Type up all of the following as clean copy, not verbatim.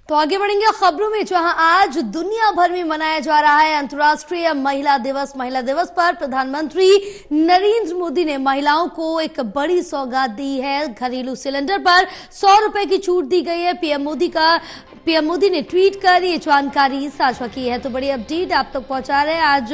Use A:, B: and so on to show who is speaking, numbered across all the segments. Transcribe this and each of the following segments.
A: तो आगे बढ़ेंगे खबरों में, जहां आज दुनिया भर में मनाया जा रहा है अंतर्राष्ट्रीय महिला दिवस। महिला दिवस पर प्रधानमंत्री नरेंद्र मोदी ने महिलाओं को एक बड़ी सौगात दी है। घरेलू सिलेंडर पर 100 रुपए की छूट दी गई है। पीएम मोदी ने ट्वीट कर ये जानकारी साझा की है। तो बड़ी अपडेट आप तक पहुंचा रहे हैं। आज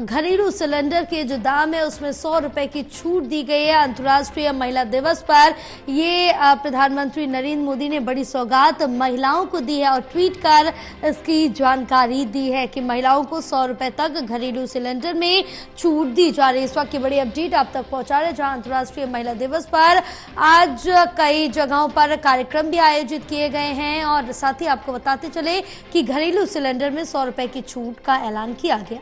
A: घरेलू सिलेंडर के जो दाम है उसमें 100 रुपए की छूट दी गई है। अंतर्राष्ट्रीय महिला दिवस पर ये प्रधानमंत्री नरेंद्र मोदी ने बड़ी सौगात महिलाओं को दी है और ट्वीट कर इसकी जानकारी दी है कि महिलाओं को 100 रुपए तक घरेलू सिलेंडर में छूट दी जा रही है। इस वक्त की बड़ी अपडेट आप तक पहुंचा रहे हैं, जहां अंतर्राष्ट्रीय महिला दिवस पर आज कई जगहों पर कार्यक्रम भी आयोजित किए गए हैं और साथ ही आपको बताते चले कि घरेलू सिलेंडर में 100 रुपए की छूट का ऐलान किया गया।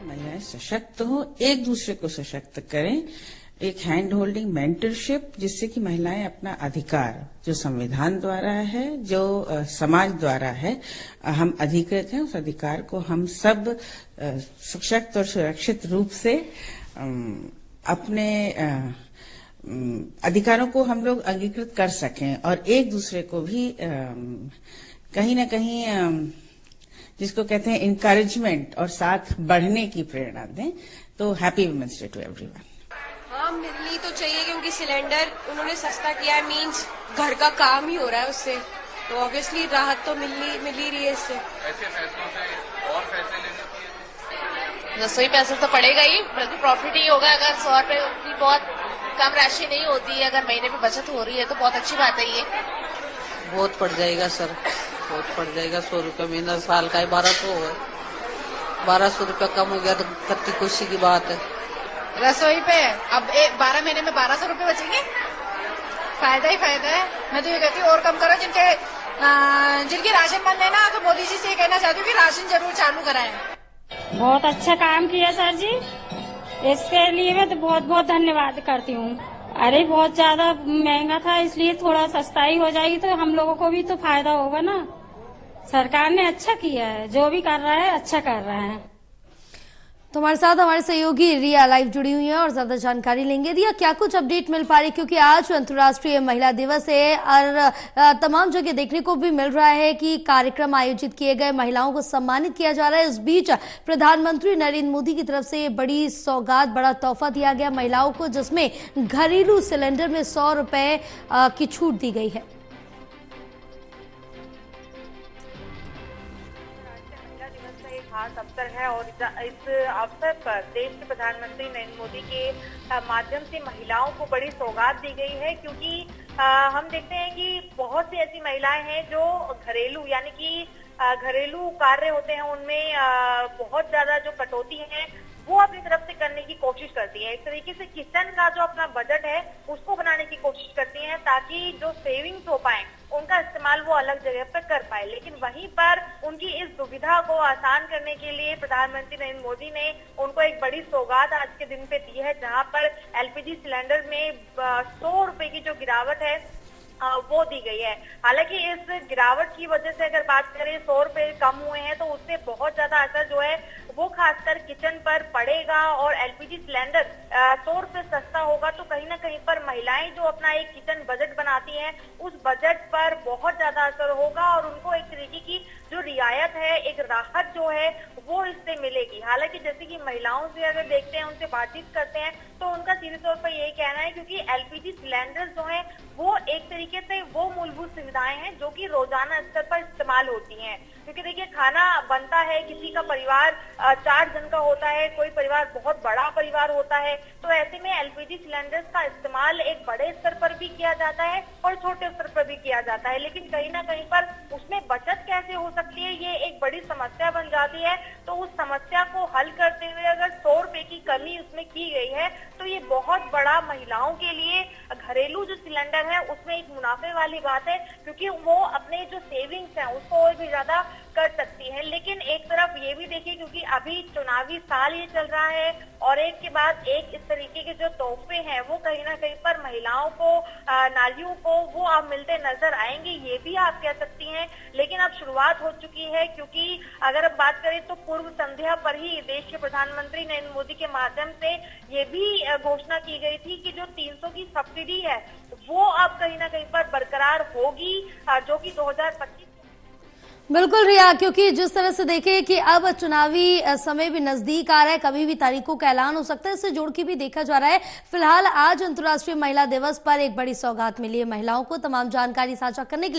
B: महिलाएं सशक्त हो, एक दूसरे को सशक्त करें, एक हैंड होल्डिंग मेंटरशिप, जिससे कि महिलाएं अपना अधिकार जो संविधान द्वारा है, जो समाज द्वारा है, हम अधिकृत हैं, उस अधिकार को हम सब सशक्त और सुरक्षित रूप से अपने अधिकारों को हम लोग अंगीकृत कर सकें और एक दूसरे को भी कहीं ना कहीं जिसको कहते हैं इनकरेजमेंट और साथ बढ़ने की प्रेरणा दें। तो happy women's day to everyone.
C: हाँ, मिलनी तो चाहिए क्योंकि सिलेंडर उन्होंने सस्ता किया है, मीन्स घर का काम ही हो रहा है उससे, तो ऑब्वियसली राहत तो मिल ही रही है इससे।
D: ऐसे फैसलों से और फैसले लेने चाहिए।
E: रसोई पैसा तो पड़ेगा ही, बल्कि प्रॉफिट ही होगा। अगर 100 रुपए की बहुत कम राशि नहीं होती है, अगर महीने में बचत हो रही है तो बहुत अच्छी बात है ये।
F: बहुत पड़ जाएगा सर, बहुत पड़ जाएगा। 100 रुपये महीना, साल का ही 1200 है। 1200 रुपया कम हो गया तो कितनी खुशी की बात है।
G: रसोई पे अब 12 महीने में 1200 रुपये बचेंगे, फायदा ही फायदा है। मैं तो ये कहती हूँ और कम करो। जिनके राशन बंद है ना, तो मोदी जी से ये कहना चाहती हूँ कि राशन जरूर चालू कराएं।
H: बहुत अच्छा काम किया सर जी, इसके लिए मैं तो बहुत बहुत धन्यवाद करती हूँ। अरे बहुत ज्यादा महंगा था, इसलिए थोड़ा सस्ताई हो जाएगी तो हम लोगों को भी तो फायदा होगा ना। सरकार ने अच्छा किया है, जो भी कर रहा है अच्छा कर रहा है।
A: तो हमारे साथ हमारे सहयोगी रिया लाइव जुड़ी हुई है और ज्यादा जानकारी लेंगे। रिया, क्या कुछ अपडेट मिल पा रही, क्योंकि आज अंतर्राष्ट्रीय महिला दिवस है और तमाम जगह देखने को भी मिल रहा है कि कार्यक्रम आयोजित किए गए, महिलाओं को सम्मानित किया जा रहा है। इस बीच प्रधानमंत्री नरेंद्र मोदी की तरफ से बड़ी सौगात, बड़ा तोहफा दिया गया महिलाओं को, जिसमें घरेलू सिलेंडर में 100 रुपए की छूट दी गई है।
I: खास अवसर है और इस अवसर पर देश के प्रधानमंत्री नरेंद्र मोदी के माध्यम से महिलाओं को बड़ी सौगात दी गई है, क्योंकि हम देखते हैं कि बहुत सी ऐसी महिलाएं हैं जो घरेलू यानी कि घरेलू कार्य होते हैं उनमें बहुत ज्यादा जो कटौती है वो अपनी तरफ से करने की कोशिश करती है। एक तरीके से किचन का जो अपना बजट है उसको बनाने की कोशिश करती हैं ताकि जो सेविंग्स हो पाए उनका इस्तेमाल वो अलग जगह पर कर पाए। लेकिन वहीं पर उनकी इस दुविधा को आसान करने के लिए प्रधानमंत्री नरेंद्र मोदी ने उनको एक बड़ी सौगात आज के दिन पे दी है, जहां पर एलपीजी सिलेंडर में 100 रुपए की जो गिरावट है वो दी गई है। हालांकि इस गिरावट की वजह से अगर बात करें 100 रुपए कम हुए हैं तो उससे बहुत ज्यादा असर जो है वो खासकर किचन पर पड़ेगा और एलपीजी सिलेंडर 100 रुपए सस्ता होगा तो कहीं ना कहीं पर महिलाएं जो अपना एक किचन बजट बनाती हैं उस बजट पर बहुत ज्यादा असर होगा और उनको एक तरीके की जो रियायत है, एक राहत जो है वो इससे मिलेगी। हालांकि जैसे कि महिलाओं से अगर देखते हैं, उनसे बातचीत करते हैं तो उनका सीधे तौर पर यही कहना है, क्योंकि एलपीजी सिलेंडर जो है वो एक तरीके से वो मूलभूत सुविधाएं हैं जो कि रोजाना स्तर पर इस्तेमाल होती हैं। क्योंकि देखिए खाना बनता है, किसी का परिवार 4 जन का होता है, कोई परिवार बहुत बड़ा परिवार होता है, तो ऐसे में एलपीजी सिलेंडर्स का इस्तेमाल एक बड़े स्तर पर भी किया जाता है और छोटे स्तर पर भी किया जाता है। लेकिन कहीं ना कहीं पर उसमें बचत कैसे हो सकती है, ये एक बड़ी समस्या बन जाती है। तो उस समस्या को हल करते हुए अगर 100 रुपए की कमी उसमें की गई है तो ये बहुत बड़ा महिलाओं के लिए घरेलू जो सिलेंडर है उसमें एक मुनाफे वाली बात है, क्योंकि वो अपने जो सेविंग्स हैं उसको और भी ज्यादा कर सकती है। लेकिन एक तरफ ये भी देखिए, क्योंकि अभी चुनावी साल ये चल रहा है और एक के बाद एक इस तरीके के जो तोहफे हैं वो कहीं ना कहीं पर महिलाओं को, नारियों को वो अब मिलते नजर आएंगे, ये भी आप कह सकती हैं। लेकिन अब शुरुआत हो चुकी है, क्योंकि अगर अब बात करें तो पूर्व संध्या पर ही देश के प्रधानमंत्री नरेंद्र मोदी के माध्यम से ये भी घोषणा की गई थी कि जो 300 की सब्सिडी है वो अब कहीं ना कहीं पर बरकरार होगी, जो कि 2025।
A: बिल्कुल रिया, क्योंकि जिस तरह से देखें कि अब चुनावी समय भी नजदीक आ रहा है, कभी भी तारीखों का ऐलान हो सकता है, इससे जोड़ के भी देखा जा रहा है। फिलहाल आज अंतर्राष्ट्रीय महिला दिवस पर एक बड़ी सौगात मिली है महिलाओं को। तमाम जानकारी साझा करने के लिए